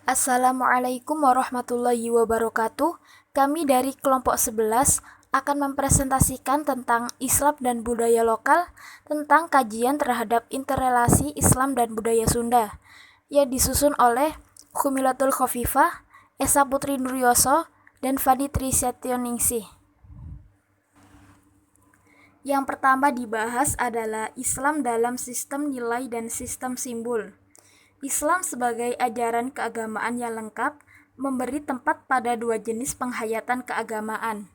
Assalamualaikum warahmatullahi wabarakatuh. Kami dari kelompok 11 akan mempresentasikan tentang Islam dan budaya lokal, tentang kajian terhadap interrelasi Islam dan budaya Sunda, yang disusun oleh Khumilatul Khofifah, Esa Putri Nuryoso, dan Fadi Trisetyoningsih. Yang pertama dibahas adalah Islam dalam sistem nilai dan sistem simbol. Islam sebagai ajaran keagamaan yang lengkap memberi tempat pada dua jenis penghayatan keagamaan.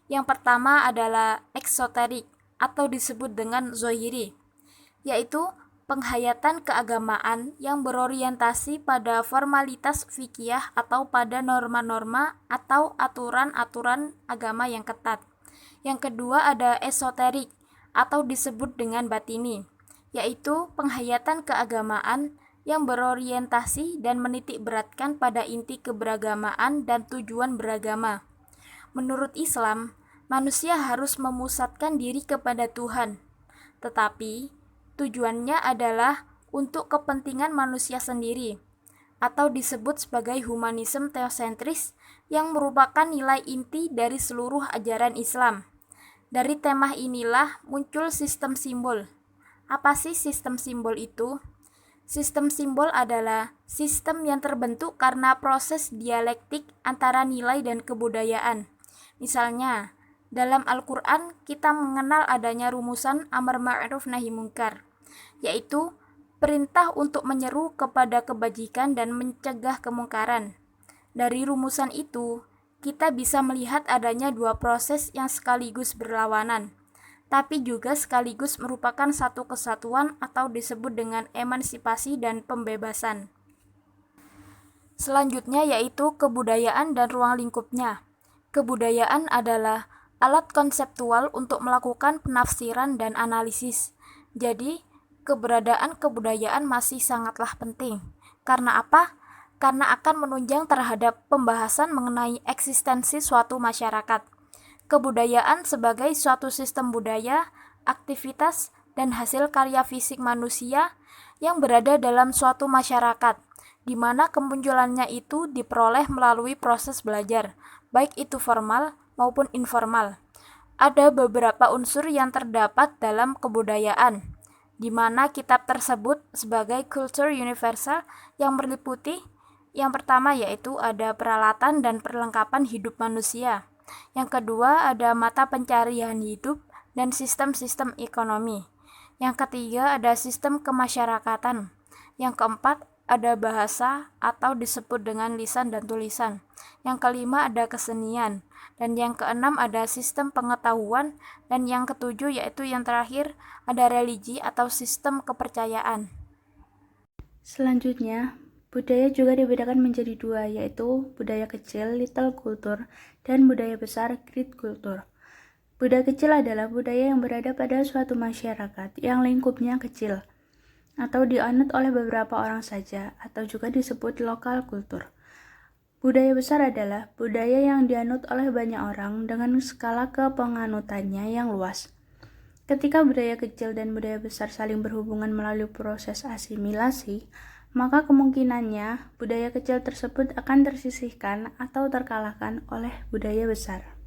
Yang pertama adalah eksoterik atau disebut dengan zohiri, yaitu penghayatan keagamaan yang berorientasi pada formalitas fikih atau pada norma-norma atau aturan-aturan agama yang ketat. Yang kedua ada esoterik atau disebut dengan batini, yaitu penghayatan keagamaan yang berorientasi dan menitik beratkan pada inti keberagamaan dan tujuan beragama. Menurut Islam, manusia harus memusatkan diri kepada Tuhan, tetapi tujuannya adalah untuk kepentingan manusia sendiri, atau disebut sebagai humanisme teosentris yang merupakan nilai inti dari seluruh ajaran Islam. Dari tema inilah muncul sistem simbol. Apa sih sistem simbol itu? Sistem simbol adalah sistem yang terbentuk karena proses dialektik antara nilai dan kebudayaan. Misalnya, dalam Al-Quran kita mengenal adanya rumusan amar ma'ruf nahi munkar, yaitu perintah untuk menyeru kepada kebajikan dan mencegah kemungkaran. Dari rumusan itu, kita bisa melihat adanya dua proses yang sekaligus berlawanan, tapi juga sekaligus merupakan satu kesatuan atau disebut dengan emansipasi dan pembebasan. Selanjutnya yaitu kebudayaan dan ruang lingkupnya. Kebudayaan adalah alat konseptual untuk melakukan penafsiran dan analisis. Jadi, keberadaan kebudayaan masih sangatlah penting. Karena apa? Karena akan menunjang terhadap pembahasan mengenai eksistensi suatu masyarakat. Kebudayaan sebagai suatu sistem budaya, aktivitas, dan hasil karya fisik manusia yang berada dalam suatu masyarakat, di mana kemunculannya itu diperoleh melalui proses belajar, baik itu formal maupun informal. Ada beberapa unsur yang terdapat dalam kebudayaan, di mana kitab tersebut sebagai culture universal yang meliputi yang pertama yaitu ada peralatan dan perlengkapan hidup manusia. Yang kedua ada mata pencarian hidup dan sistem-sistem ekonomi. Yang ketiga ada sistem kemasyarakatan. Yang keempat ada bahasa atau disebut dengan lisan dan tulisan. Yang kelima ada kesenian. Dan yang keenam ada sistem pengetahuan. Dan yang ketujuh yaitu yang terakhir ada religi atau sistem kepercayaan. Selanjutnya, budaya juga dibedakan menjadi dua, yaitu budaya kecil, little culture, dan budaya besar, great culture. Budaya kecil adalah budaya yang berada pada suatu masyarakat yang lingkupnya kecil, atau dianut oleh beberapa orang saja, atau juga disebut lokal kultur. Budaya besar adalah budaya yang dianut oleh banyak orang dengan skala kepenganutannya yang luas. Ketika budaya kecil dan budaya besar saling berhubungan melalui proses asimilasi, maka kemungkinannya budaya kecil tersebut akan tersisihkan atau terkalahkan oleh budaya besar.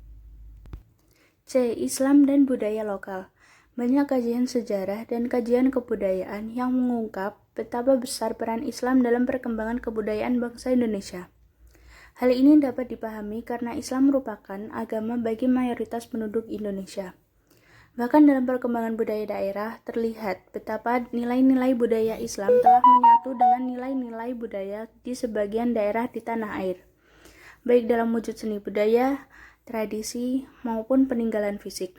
C. Islam dan budaya lokal. Banyak kajian sejarah dan kajian kebudayaan yang mengungkap betapa besar peran Islam dalam perkembangan kebudayaan bangsa Indonesia. Hal ini dapat dipahami karena Islam merupakan agama bagi mayoritas penduduk Indonesia. Bahkan dalam perkembangan budaya daerah, terlihat betapa nilai-nilai budaya Islam telah menyatu dengan nilai-nilai budaya di sebagian daerah di tanah air, baik dalam wujud seni budaya, tradisi, maupun peninggalan fisik.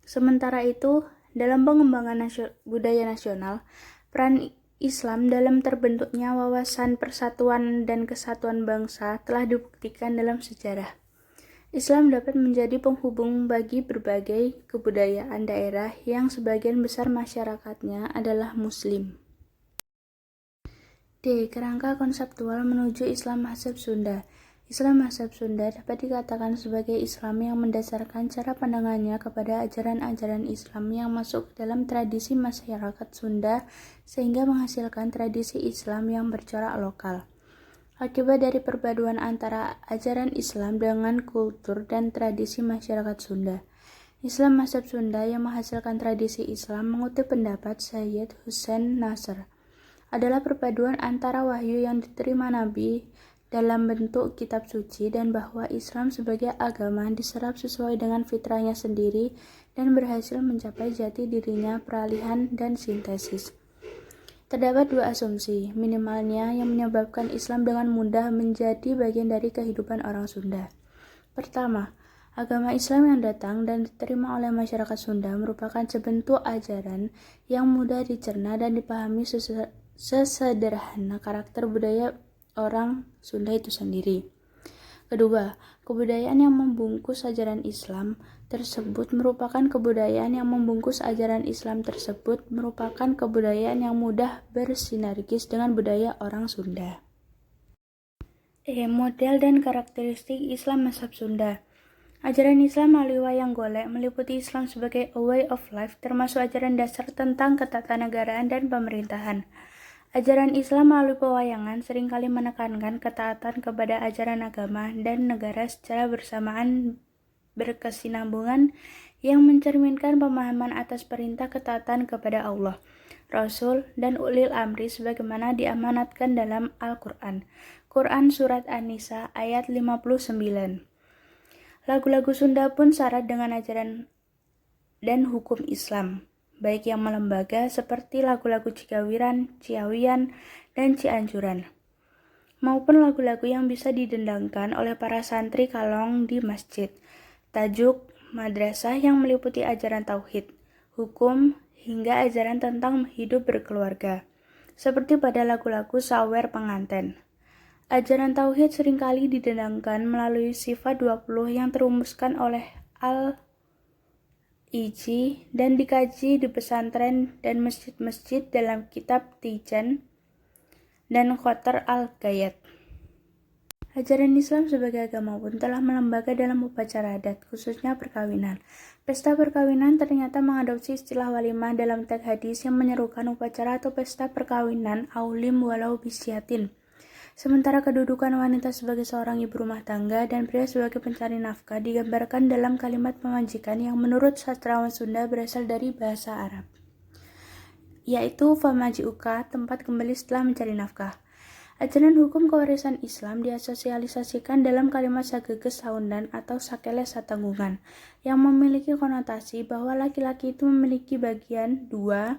Sementara itu, dalam pengembangan budaya nasional, peran Islam dalam terbentuknya wawasan persatuan dan kesatuan bangsa telah dibuktikan dalam sejarah. Islam dapat menjadi penghubung bagi berbagai kebudayaan daerah yang sebagian besar masyarakatnya adalah Muslim. D. Kerangka konseptual menuju Islam mazhab Sunda. Islam mazhab Sunda dapat dikatakan sebagai Islam yang mendasarkan cara pandangannya kepada ajaran-ajaran Islam yang masuk dalam tradisi masyarakat Sunda sehingga menghasilkan tradisi Islam yang bercorak lokal. Akibat dari perpaduan antara ajaran Islam dengan kultur dan tradisi masyarakat Sunda. Islam mazhab Sunda yang menghasilkan tradisi Islam mengutip pendapat Sayyid Hussein Nasr adalah perpaduan antara wahyu yang diterima Nabi dalam bentuk kitab suci dan bahwa Islam sebagai agama diserap sesuai dengan fitrahnya sendiri dan berhasil mencapai jati dirinya peralihan dan sintesis. Terdapat dua asumsi minimalnya yang menyebabkan Islam dengan mudah menjadi bagian dari kehidupan orang Sunda. Pertama, agama Islam yang datang dan diterima oleh masyarakat Sunda merupakan sebentuk ajaran yang mudah dicerna dan dipahami sesederhana karakter budaya orang Sunda itu sendiri. Kedua, kebudayaan yang membungkus ajaran Islam tersebut merupakan kebudayaan yang mudah bersinergis dengan budaya orang Sunda. Model dan karakteristik Islam mazhab Sunda. Ajaran Islam melalui wayang golek meliputi Islam sebagai a way of life, termasuk ajaran dasar tentang ketatanegaraan dan pemerintahan. Ajaran Islam melalui pewayangan seringkali menekankan ketaatan kepada ajaran agama dan negara secara bersamaan berkesinambungan yang mencerminkan pemahaman atas perintah ketaatan kepada Allah, Rasul, dan ulil amri sebagaimana diamanatkan dalam Al-Quran. Quran Surat An-Nisa ayat 59. Lagu-lagu Sunda pun syarat dengan ajaran dan hukum Islam, baik yang melembaga seperti lagu-lagu Ciawian, dan Cianjuran, maupun lagu-lagu yang bisa didendangkan oleh para santri kalong di masjid. Tajuk madrasah yang meliputi ajaran tauhid, hukum, hingga ajaran tentang hidup berkeluarga, seperti pada lagu-lagu sawer penganten. Ajaran tauhid seringkali didendangkan melalui sifat 20 yang terumuskan oleh Al-Iji dan dikaji di pesantren dan masjid-masjid dalam kitab Tijan dan Khotar Al-Gayat. Ajaran Islam sebagai agama pun telah melembaga dalam upacara adat, khususnya perkawinan. Pesta perkawinan ternyata mengadopsi istilah walimah dalam teks hadis yang menyerukan upacara atau pesta perkawinan aulim walau bisyatin. Sementara kedudukan wanita sebagai seorang ibu rumah tangga dan pria sebagai pencari nafkah digambarkan dalam kalimat pemajikan yang menurut sastrawan Sunda berasal dari bahasa Arab, yaitu famaji'uka, tempat kembali setelah mencari nafkah. Ajaran hukum kewarisan Islam diasosialisasikan dalam kalimat sageges saundan atau sakele satanggungan yang memiliki konotasi bahwa laki-laki itu memiliki bagian 2,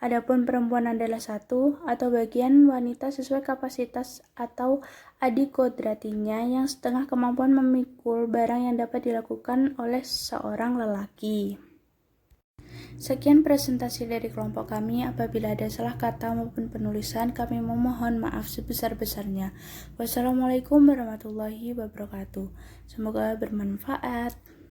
adapun perempuan adalah 1, atau bagian wanita sesuai kapasitas atau adikodratinya yang setengah kemampuan memikul barang yang dapat dilakukan oleh seorang lelaki. Sekian presentasi dari kelompok kami. Apabila ada salah kata maupun penulisan, kami memohon maaf sebesar-besarnya. Wassalamualaikum warahmatullahi wabarakatuh. Semoga bermanfaat.